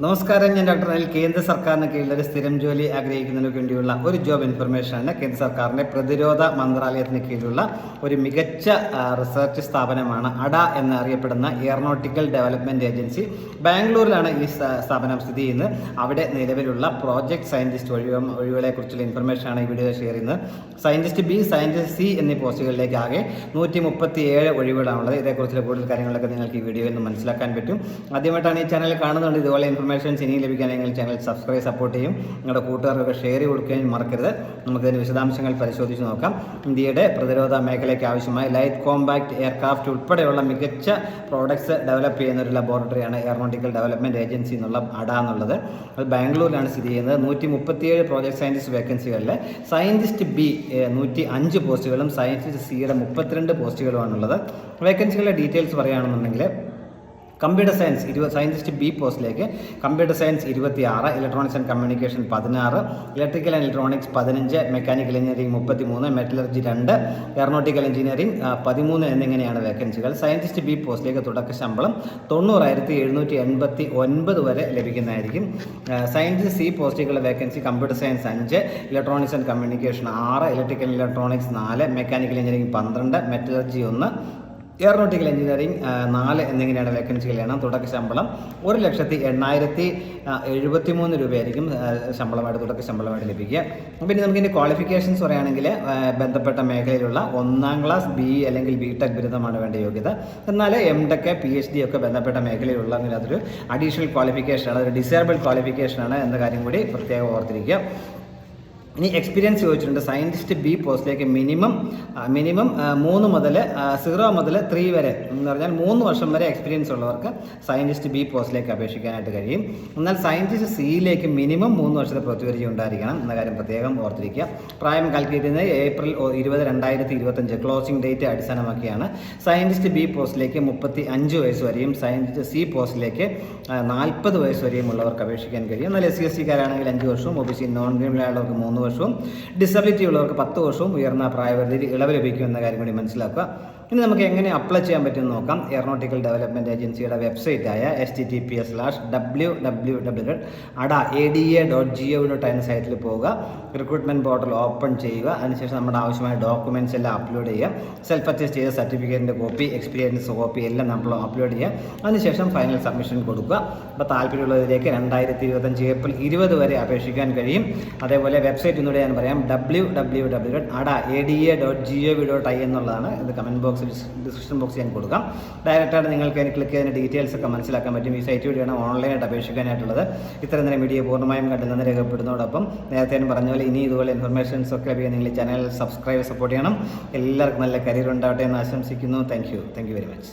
നമസ്കാരം, ഞാൻ ഡോക്ടർ അനിൽ. കേന്ദ്ര സർക്കാരിന് കീഴിൽ ഒരു സ്ഥിരം ജോലി ആഗ്രഹിക്കുന്നതിന് വേണ്ടിയുള്ള ഒരു ജോബ് ഇൻഫർമേഷനാണ്. കേന്ദ്ര സർക്കാരിൻ്റെ പ്രതിരോധ മന്ത്രാലയത്തിന് കീഴിലുള്ള ഒരു മികച്ച റിസർച്ച് സ്ഥാപനമാണ് അഡ എന്നറിയപ്പെടുന്ന എയറോനോട്ടിക്കൽ ഡെവലപ്മെൻറ്റ് ഏജൻസി. ബാംഗ്ലൂരിലാണ് ഈ സ്ഥാപനം സ്ഥിതി ചെയ്യുന്നത്. അവിടെ നിലവിലുള്ള പ്രോജക്ട് സയൻറ്റിസ്റ്റ് ഒഴിവുകളെക്കുറിച്ചുള്ള ഇൻഫർമേഷനാണ് ഈ വീഡിയോ ഷെയർ ചെയ്യുന്നത്. സയൻറ്റിസ്റ്റ് ബി, സയൻറ്റിസ്റ്റ് സി എന്നീ പോസ്റ്റുകളിലേക്ക് ആകെ 137 ഒഴിവുകളാണുള്ളത്. ഇതേക്കുറിച്ചുള്ള കൂടുതൽ കാര്യങ്ങളൊക്കെ നിങ്ങൾക്ക് ഈ വീഡിയോയിൽ നിന്ന് മനസ്സിലാക്കാൻ പറ്റും. ആദ്യമായിട്ടാണ് ഈ ചാനൽ കാണുന്നുണ്ട്. ഇതുപോലെ ഇൻഫർമേഷൻസ് ഇനിയും ലഭിക്കാനെങ്കിൽ ചാനൽ സബ്സ്ക്രൈബ്, സപ്പോർട്ട് ചെയ്യും. നിങ്ങളുടെ കൂട്ടുകാർക്കൊക്കെ ഷെയർ ചെയ്ത് കൊടുക്കുകയും മറക്കരുത്. നമുക്കതിന് വിശദാംശങ്ങൾ പരിശോധിച്ച് നോക്കാം. ഇന്ത്യയുടെ പ്രതിരോധ മേഖലയ്ക്ക് ആവശ്യമായ ലൈറ്റ് കോമ്പാക്ട് എയർക്രാഫ്റ്റ് ഉൾപ്പെടെയുള്ള മികച്ച പ്രോഡക്ട്സ് ഡെവലപ്പ് ചെയ്യുന്ന ഒരു ലബോറട്ടറിയാണ് എയറോനോട്ടിക്കൽ ഡെവലപ്മെൻറ്റ് ഏജൻസി എന്നുള്ള അഡ എന്നുള്ളത്. അത് ബാംഗ്ലൂരിലാണ് സ്ഥിതി ചെയ്യുന്നത്. 137 പ്രോജക്ട് സയൻറ്റിസ്റ്റ് വേക്കൻസികളിൽ സയൻറ്റിസ്റ്റ് ബി 105 പോസ്റ്റുകളും സയൻറ്റിസ്റ്റ് സിയുടെ 32 പോസ്റ്റുകളുമാണുള്ളത്. വേക്കൻസികളുടെ ഡീറ്റെയിൽസ് പറയുകയാണെന്നുണ്ടെങ്കിൽ കമ്പ്യൂട്ടർ സയൻസ് സയൻറ്റിസ്റ്റ് ബി പോസ്റ്റിലേക്ക് computer science 26, electronics and communication 16, electrical and electronics 15, mechanical engineering 33, metallurgy 2, aeronautical engineering 13 എന്നിങ്ങനെയാണ് വേക്കൻസികൾ. സയൻറ്റിസ്റ്റ് ബി പോസ്റ്റിലേക്ക് തുടക്ക ശമ്പളം 90,789 വരെ ലഭിക്കുന്നതായിരിക്കും. സയൻറ്റിസ്റ്റ് സി പോസ്റ്റുകളുടെ vacancy computer science 5, electronics and communication 6, electrical electronics 4, mechanical engineering 12, metallurgy 1, aeronautical engineering 4 എന്നിങ്ങനെയാണ് വേക്കൻസികളാണ്. തുടക്ക ശമ്പളം 1,08,073 രൂപയായിരിക്കും തുടക്ക ശമ്പളമായിട്ട് ലഭിക്കുക. പിന്നെ നമുക്കിൻ്റെ ക്വാളിഫിക്കേഷൻസ് പറയുകയാണെങ്കിൽ ബന്ധപ്പെട്ട മേഖലയിലുള്ള 1ാം ക്ലാസ് ബി അല്ലെങ്കിൽ ബിടെക് ബിരുദമാണ് വേണ്ട യോഗ്യത. എന്നാൽ MTech PhD ഒക്കെ ബന്ധപ്പെട്ട മേഖലയിലുള്ളെങ്കിൽ അതൊരു അഡീഷണൽ ക്വാളിഫിക്കേഷനാണ്, അതൊരു ഡിസേബിൾഡ് ക്വാളിഫിക്കേഷനാണ് എന്ന കാര്യം കൂടി പ്രത്യേകം ഓർത്തിരിക്കുക. ഇനി എക്സ്പീരിയൻസ് ചോദിച്ചിട്ടുണ്ട്. സയൻറ്റിസ്റ്റ് ബി പോസ്റ്റിലേക്ക് മിനിമം 0 മുതൽ 3 വരെ എന്ന് പറഞ്ഞാൽ 3 വർഷം വരെ എക്സ്പീരിയൻസ് ഉള്ളവർക്ക് സയൻറ്റിസ്റ്റ് ബി പോസ്റ്റിലേക്ക് അപേക്ഷിക്കാനായിട്ട് കഴിയും. എന്നാൽ സയൻറ്റിസ്റ്റ് സിയിലേക്ക് മിനിമം 3 വർഷത്തെ പ്രതിപരിചയം ഉണ്ടായിരിക്കണം എന്ന കാര്യം പ്രത്യേകം ഓർത്തിരിക്കുക. പ്രായം കാൽക്കുലേറ്റ് ചെയ്യുന്നത് ഏപ്രിൽ 20, 2025 ക്ലോസിംഗ് ഡേറ്റ് അടിസ്ഥാനമാക്കിയാണ്. സയൻറ്റിസ്റ്റ് ബി പോസ്റ്റിലേക്ക് 35 വയസ്സ് വരെയും സയൻറ്റിസ്റ്റ് സി പോസ്റ്റിലേക്ക് 40 വയസ്സ് വരെയും ഉള്ളവർക്ക് അപേക്ഷിക്കാൻ കഴിയും. എന്നാൽ SC കാരാണെങ്കിൽ 5 വർഷവും, OBC നോൺ ക്രിമിനൽ ആളുകൾക്ക് 3 വർഷവും, ഡിസബിലിറ്റി ഉള്ളവർക്ക് 10 വർഷവും ഉയർന്ന പ്രായപരിധി ഇളവ് ലഭിക്കും എന്ന കാര്യം കൂടി മനസ്സിലാക്കുക. ഇനി നമുക്ക് എങ്ങനെ അപ്ലൈ ചെയ്യാൻ പറ്റുമെന്ന് നോക്കാം. എയറോനോട്ടിക്കൽ ഡെവലപ്മെൻറ്റ് ഏജൻസിയുടെ വെബ്സൈറ്റായ https:/www.ada.gov.in സൈറ്റിൽ പോവുക. റിക്രൂട്ട്മെൻറ്റ് പോർട്ടൽ ഓപ്പൺ ചെയ്യുക. അതിനുശേഷം നമ്മുടെ ആവശ്യമായ ഡോക്യുമെൻറ്റ്സ് എല്ലാം അപ്ലോഡ് ചെയ്യുക. സെൽഫ് അറ്റസ്റ്റ് ചെയ്ത സർട്ടിഫിക്കറ്റിൻ്റെ കോപ്പി, എക്സ്പീരിയൻസ് കോപ്പി എല്ലാം നമ്മൾ അപ്ലോഡ് ചെയ്യുക. അതിനുശേഷം ഫൈനൽ സബ്മിഷൻ കൊടുക്കുക. അപ്പോൾ താല്പര്യമുള്ളതിലേക്ക് 2025 ഏപ്രിൽ 20 വരെ അപേക്ഷിക്കാൻ കഴിയും. അതേപോലെ വെബ്സൈറ്റ് ഒന്നുകൂടെ ഞാൻ പറയാം. www.ada.gov.in എന്നുള്ളതാണ്. ഇത് കമൻറ്റ് ബോക്സ്, ഡിസ്ക്രിപ്ഷൻ ബോക്സ് ഞാൻ കൊടുക്കാം. ഡയറക്റ്റായിട്ട് നിങ്ങൾക്ക് അതിന് ക്ലിക്ക് ചെയ്തതിൻ്റെ ഡീറ്റെയിൽസ് ഒക്കെ മനസ്സിലാക്കാൻ പറ്റും. ഈ സൈറ്റ് വഴിയാണ് ഓൺലൈനായിട്ട് അപേക്ഷിക്കാനായിട്ടുള്ളത്. ഇത്തരം തന്നെ വീഡിയോ പൂർണ്ണമായും കണ്ട് നന്ദി രേഖപ്പെടുന്നതോടൊപ്പം നേരത്തെ പറഞ്ഞ പോലെ ഇനി ഇതുപോലെ ഇൻഫർമേഷൻസ് ഒക്കെ ലഭിക്കാൻ നിങ്ങൾ ചാനൽ സബ്സ്ക്രൈബ്, സപ്പോർട്ട് ചെയ്യണം. എല്ലാവർക്കും നല്ല കരിയർ ഉണ്ടാവട്ടെ എന്ന് ആശംസിക്കുന്നു. Thank you very much.